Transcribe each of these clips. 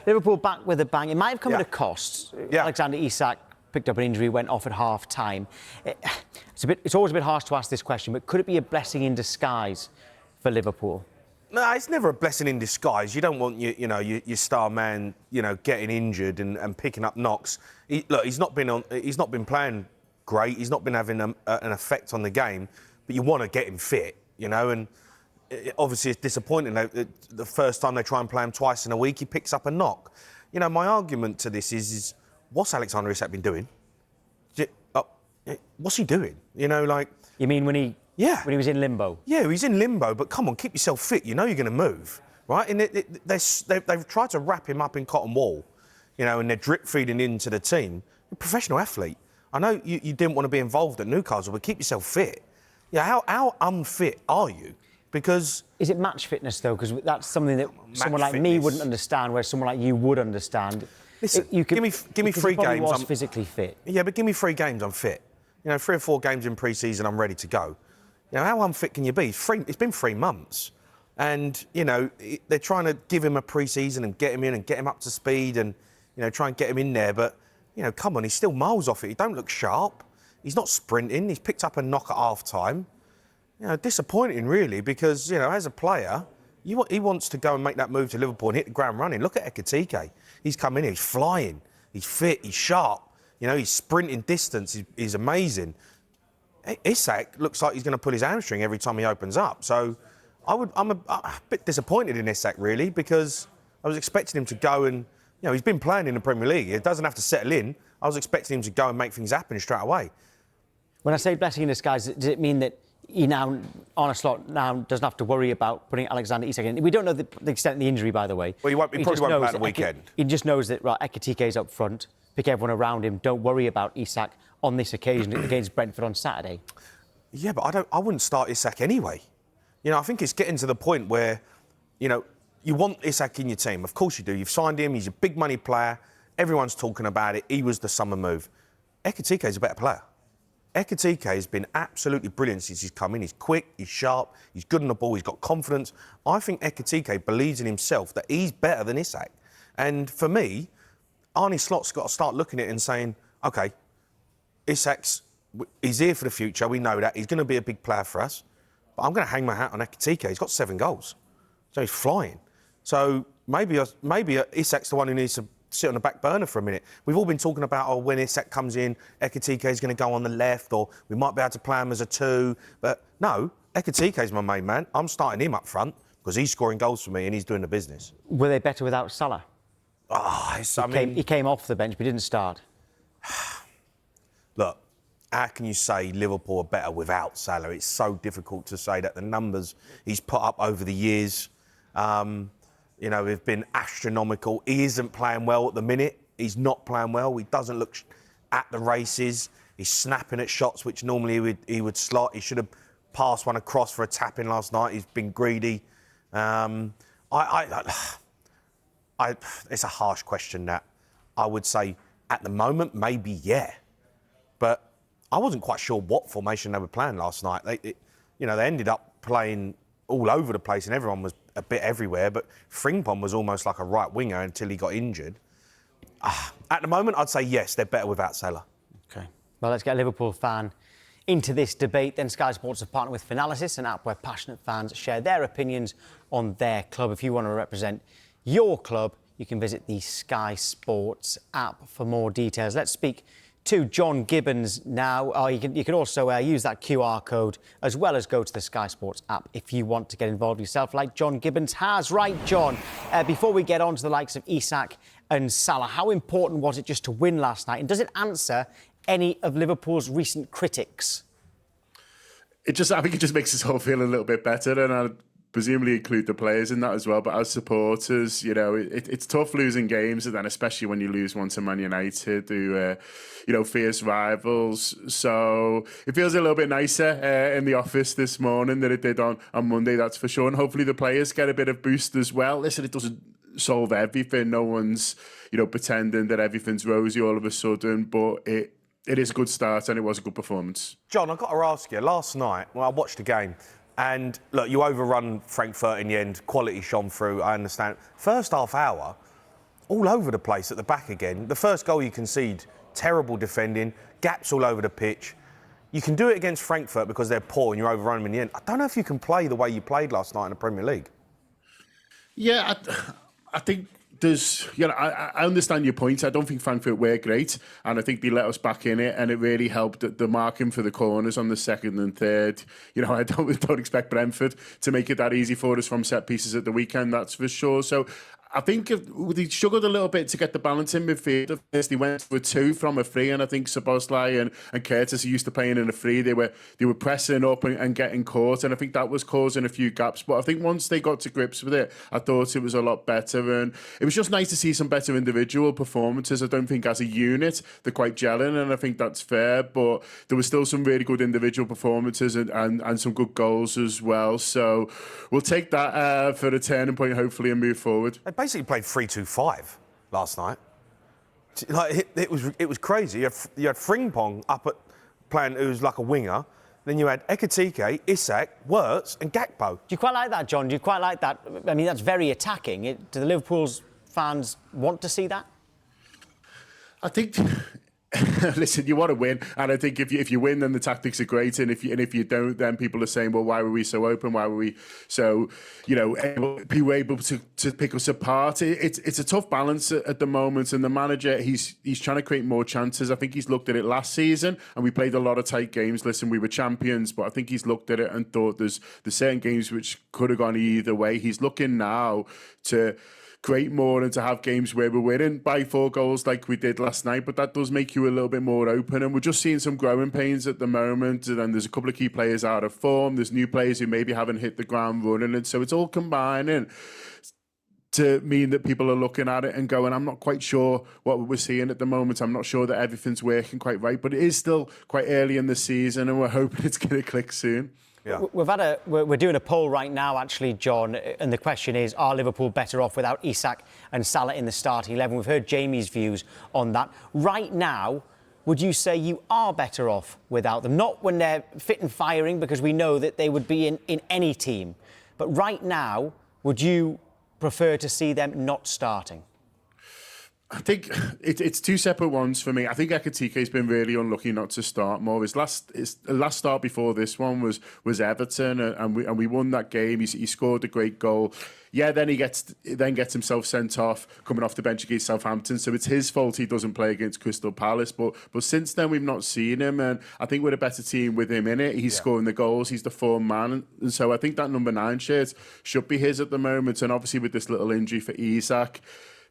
Liverpool back with a bang. It might have come at a Yeah. cost. Yeah. Alexander Isak picked up an injury, went off at half-time. It's always a bit harsh to ask this question, but could it be a blessing in disguise for Liverpool? No, it's never a blessing in disguise. You don't want your star man, getting injured and picking up knocks. He's not been playing great. He's not been having an effect on the game. But you want to get him fit, and obviously it's disappointing. The first time they try and play him twice in a week, he picks up a knock. My argument to this is what's Alexander Isak been doing? What's he doing? You mean when he was in limbo? Yeah, he's in limbo, but come on, keep yourself fit. You're going to move, right? And they've tried to wrap him up in cotton wool, and they're drip feeding into the team. You're a professional athlete. I know you didn't want to be involved at Newcastle, but keep yourself fit. Yeah, how unfit are you? Because... Is it match fitness, though? Because that's something that someone like me wouldn't understand, whereas someone like you would understand. Listen, give me 3 games. Was physically fit. Yeah, but give me 3 games, I'm fit. 3 or 4 games in pre-season, I'm ready to go. How unfit can you be? It's been 3 months. And, they're trying to give him a pre-season and get him in and get him up to speed and, try and get him in there. But, come on, he's still miles off it. He don't look sharp. He's not sprinting. He's picked up a knock at half-time. Disappointing, really, because, as a player, he wants to go and make that move to Liverpool and hit the ground running. Look at Ekitike. He's come in, he's flying, he's fit, he's sharp. He's sprinting distance. He's amazing. Isak looks like he's going to pull his hamstring every time he opens up. So I'm a bit disappointed in Isak, really, because I was expecting him to go and, he's been playing in the Premier League. It doesn't have to settle in. I was expecting him to go and make things happen straight away. When I say blessing in disguise, does it mean that he now, on a slot, now doesn't have to worry about putting Alexander Isak in? We don't know the extent of the injury, by the way. Well, he probably won't play at the weekend. He just knows that, right, Ekitike's up front, pick everyone around him, don't worry about Isak on this occasion against Brentford on Saturday. Yeah, but I wouldn't start Isak anyway. I think it's getting to the point where, you want Isak in your team. Of course you do. You've signed him. He's a big money player. Everyone's talking about it. He was the summer move. Ekitike is a better player. Ekitike has been absolutely brilliant since he's come in. He's quick, he's sharp, he's good on the ball, he's got confidence. I think Ekitike believes in himself that he's better than Isak. And for me, Arne Slot's got to start looking at it and saying, OK, he's here for the future, we know that. He's going to be a big player for us. But I'm going to hang my hat on Ekitike. He's got 7 goals. So he's flying. So maybe Isak's the one who needs to sit on the back burner for a minute. We've all been talking about, when Isak comes in, Ekitike is going to go on the left, or we might be able to play him as a 2. But no, Ekitike's my main man. I'm starting him up front because he's scoring goals for me and he's doing the business. Were they better without Salah? He came off the bench, but didn't start. Look, how can you say Liverpool are better without Salah? It's so difficult to say that. The numbers he's put up over the years, have been astronomical. He isn't playing well at the minute. He's not playing well. He doesn't look at the races. He's snapping at shots, which normally he would slot. He should have passed one across for a tap-in last night. He's been greedy. It's a harsh question, that. I would say, at the moment, maybe, yeah. But I wasn't quite sure what formation they were playing last night. They ended up playing all over the place and everyone was a bit everywhere, but Frimpong was almost like a right winger until he got injured. At the moment, I'd say yes, they're better without Salah. OK. Well, let's get a Liverpool fan into this debate. Then Sky Sports have partnered with Finalysis, an app where passionate fans share their opinions on their club. If you want to represent your club, you can visit the Sky Sports app for more details. Let's speak to John Gibbons now. You can also use that QR code as well as go to the Sky Sports app if you want to get involved yourself, like John Gibbons has. Right, John, before we get on to the likes of Isak and Salah, how important was it just to win last night? And does it answer any of Liverpool's recent critics? I think it just makes us all feel a little bit better, and I'd presumably include the players in that as well. But as supporters, it's tough losing games, and then especially when you lose one to Man United, who fierce rivals. So it feels a little bit nicer in the office this morning than it did on Monday, that's for sure. And hopefully the players get a bit of boost as well. Listen, it doesn't solve everything. No one's, pretending that everything's rosy all of a sudden, but it is a good start and it was a good performance. John, I've got to ask you, last night, I watched the game, and look, you overrun Frankfurt in the end, quality shone through, I understand. First half hour, all over the place at the back again. The first goal you concede, terrible defending, gaps all over the pitch. You can do it against Frankfurt because they're poor and you overrun them in the end. I don't know if you can play the way you played last night in the Premier League. Yeah, I think there's, I understand your point. I don't think Frankfurt were great, and I think they let us back in it, and it really helped the marking for the corners on the second and third. I don't expect Brentford to make it that easy for us from set pieces at the weekend, that's for sure. So I think they struggled a little bit to get the balance in midfield. They went for 2 from a free, and I think Szoboszlai and Curtis, who used to playing in a free, they were pressing up and getting caught, and I think that was causing a few gaps. But I think once they got to grips with it, I thought it was a lot better, and it was just nice to see some better individual performances. I don't think as a unit they're quite gelling, and I think that's fair, but there was still some really good individual performances and some good goals as well. So we'll take that for a turning point, hopefully, and move forward. They basically played 3-2-5 last night. Like it was crazy. You had Frimpong up at playing, who was like a winger. Then you had Ekitike, Isak, Wirtz, and Gakpo. Do you quite like that, John? Do you quite like that? I mean, that's very attacking. Do the Liverpool's fans want to see that? I think. Listen, you want to win, and I think if you win, then the tactics are great, and if you don't, then people are saying, well, why were we so open? Why were we so, able to pick us apart? It's a tough balance at the moment, and the manager he's trying to create more chances. I think he's looked at it last season, and we played a lot of tight games. Listen, we were champions, but I think he's looked at it and thought there's certain games which could have gone either way. He's looking now to create more and to have games where we're winning by 4 goals like we did last night, but that does make you a little bit more open, and we're just seeing some growing pains at the moment, and then there's a couple of key players out of form, there's new players who maybe haven't hit the ground running, and so it's all combining to mean that people are looking at it and going, I'm not quite sure what we're seeing at the moment. I'm not sure that everything's working quite right, but it is still quite early in the season, and we're hoping it's going to click soon. Yeah. We're doing a poll right now, actually, John, and the question is, are Liverpool better off without Isak and Salah in the starting 11? We've heard Jamie's views on that. Right now, would you say you are better off without them? Not when they're fit and firing, because we know that they would be in any team. But right now, would you prefer to see them not starting? I think it's 2 separate ones for me. I think Ekitike has been really unlucky not to start more. His last start before this one was Everton, and we won that game. He scored a great goal. Yeah, then he gets himself sent off coming off the bench against Southampton. So it's his fault he doesn't play against Crystal Palace. But since then we've not seen him, and I think we're a better team with him in it. He's scoring the goals. He's the form man, and so I think that number 9 shirt should be his at the moment. And obviously with this little injury for Isak,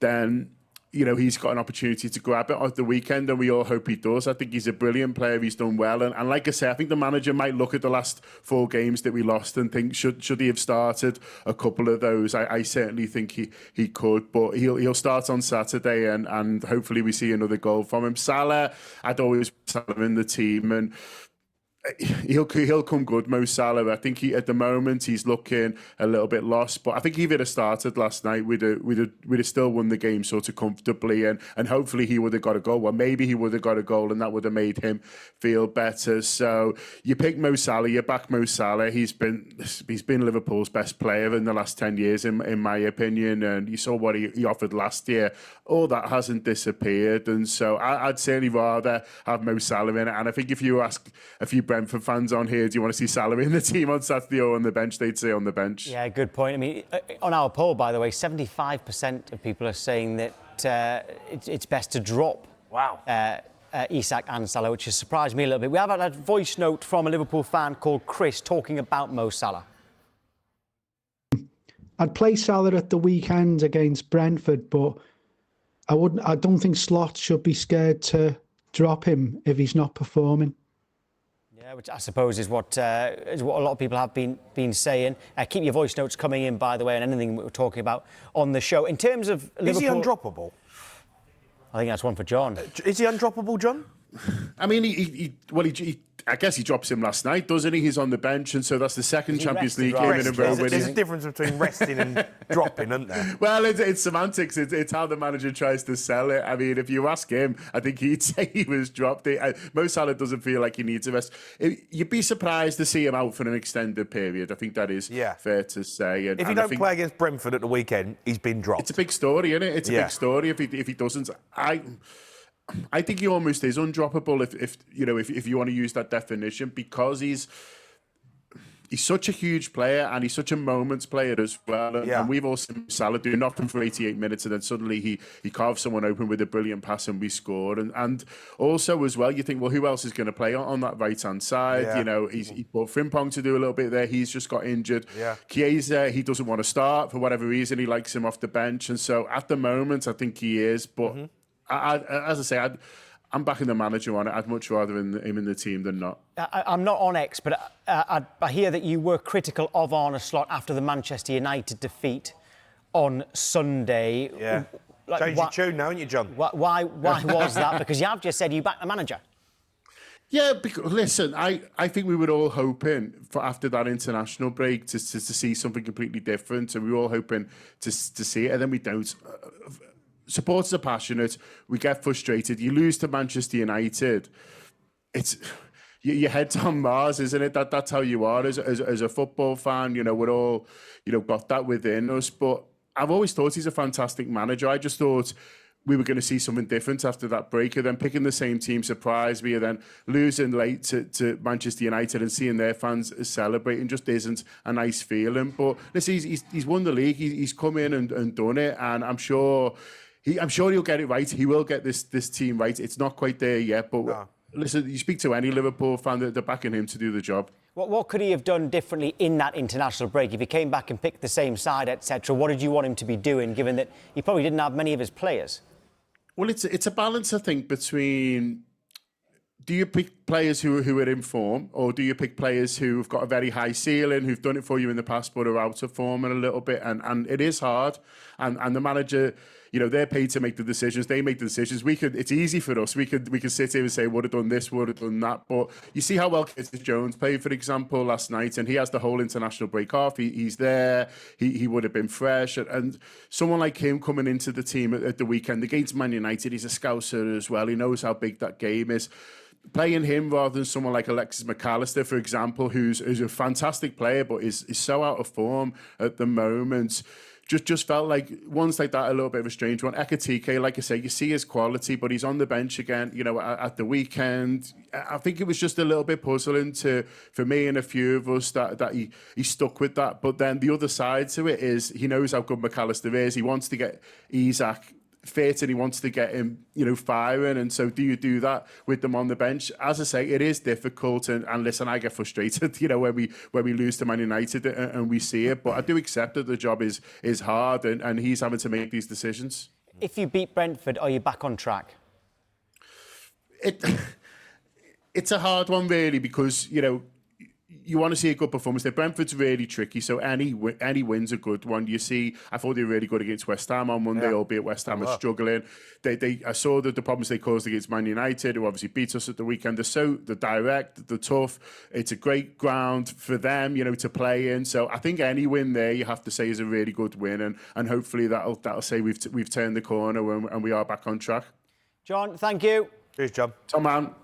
then he's got an opportunity to grab it at the weekend, and we all hope he does. I think he's a brilliant player. He's done well. And like I say, I think the manager might look at the last 4 games that we lost and think, should he have started a couple of those? I certainly think he could, but he'll start on Saturday, and hopefully we see another goal from him. Salah, I'd always put him in the team, and he'll come good, Mo Salah. I think at the moment he's looking a little bit lost, but I think if he'd have started last night, we'd have still won the game sort of comfortably, and hopefully he would have got a goal. Well, maybe he would have got a goal, and that would have made him feel better. So you pick Mo Salah, you back Mo Salah. He's been Liverpool's best player in the last 10 years, in my opinion, and you saw what he offered last year. All that hasn't disappeared, and so I'd certainly rather have Mo Salah in it. And I think if you ask a few Brentford fans on here, do you want to see Salah in the team on Saturday or on the bench? They'd say on the bench. Yeah, good point. I mean, on our poll, by the way, 75% of people are saying that it's best to drop Isak and Salah, which has surprised me a little bit. We have had a voice note from a Liverpool fan called Chris talking about Mo Salah. I'd play Salah at the weekend against Brentford, but I don't think Slot should be scared to drop him if he's not performing. Yeah, which I suppose is what a lot of people have been saying. Keep your voice notes coming in, by the way, and anything we're talking about on the show. In terms of Liverpool, is he undroppable? I think that's one for John. Is he undroppable, John? I mean, I guess he drops him last night, doesn't he? He's on the bench, and so that's the second Champions League game in a row. There's a difference between resting and dropping, isn't there? Well, it's semantics. It's how the manager tries to sell it. I mean, if you ask him, I think he'd say he was dropped. Mo Salah doesn't feel like he needs a rest. You'd be surprised to see him out for an extended period. I think that is fair to say. If he don't play against Brentford at the weekend, he's been dropped. It's a big story, isn't it? It's a big story if he doesn't. I think he almost is undroppable if you want to use that definition, because he's such a huge player and he's such a moments player as well. And we've all seen Salah do nothing for 88 minutes and then suddenly he carves someone open with a brilliant pass and we scored. And also as well, you think, well, who else is going to play on that right-hand side? Yeah. You know, he brought Frimpong to do a little bit there. He's just got injured. Yeah. Chiesa, he doesn't want to start for whatever reason. He likes him off the bench. And so at the moment, I think he is. But as I say, I'm backing the manager on it. I'd much rather him in the team than not. I'm not on X, but I hear that you were critical of Arne Slot after the Manchester United defeat on Sunday. Yeah. Change your tune now, haven't you, John? Why was that? Because you have just said you back the manager. Yeah, because listen, I think we were all hoping for after that international break to see something completely different, and we were all hoping to see it, and then we don't. Supporters are passionate. We get frustrated. You lose to Manchester United. It's your head's on Mars, isn't it? That's how you are as a football fan. You know, we're all got that within us. But I've always thought he's a fantastic manager. I just thought we were going to see something different after that break, and then picking the same team surprised me, and then losing late to Manchester United and seeing their fans celebrating just isn't a nice feeling. But listen, he's won the league. He's come in and done it, and I'm sure he'll get it right. He will get this team right. It's not quite there yet, but listen, you speak to any Liverpool fan, they're backing him to do the job. What could he have done differently in that international break? If he came back and picked the same side, etc., what did you want him to be doing, given that he probably didn't have many of his players? Well, it's a balance, I think, between do you pick players who are in form, or do you pick players who've got a very high ceiling, who've done it for you in the past but are out of form and a little bit, and it is hard. And the manager, they're paid to make the decisions. They make the decisions. It's easy for us. We could sit here and say, would have done this, would have done that. But you see how well Curtis Jones played, for example, last night, and he has the whole international break off. He's there. He would have been fresh. And someone like him coming into the team at the weekend against Man United, he's a Scouser as well. He knows how big that game is. Playing him rather than someone like Alexis McAllister, for example, who's a fantastic player but is so out of form at the moment, just felt like one's like that, a little bit of a strange one. Ekitike, like I say, you see his quality, but he's on the bench again, at the weekend. I think it was just a little bit puzzling for me and a few of us that he stuck with that. But then the other side to it is he knows how good McAllister is. He wants to get Isak fit and he wants to get him, firing. And so do you do that with them on the bench? As I say, it is difficult. And listen, I get frustrated, when we lose to Man United and we see it. But I do accept that the job is hard and he's having to make these decisions. If you beat Brentford, are you back on track? It's a hard one, really, because, you want to see a good performance there. Brentford's really tricky, so any win's a good one. You see, I thought they were really good against West Ham on Monday, albeit West Ham are struggling. I saw the problems they caused against Man United, who obviously beat us at the weekend. They're direct, they're tough. It's a great ground for them, to play in. So I think any win there, you have to say, is a really good win, and hopefully that'll say we've turned the corner and we are back on track. John, thank you. Cheers, John. Tom, man.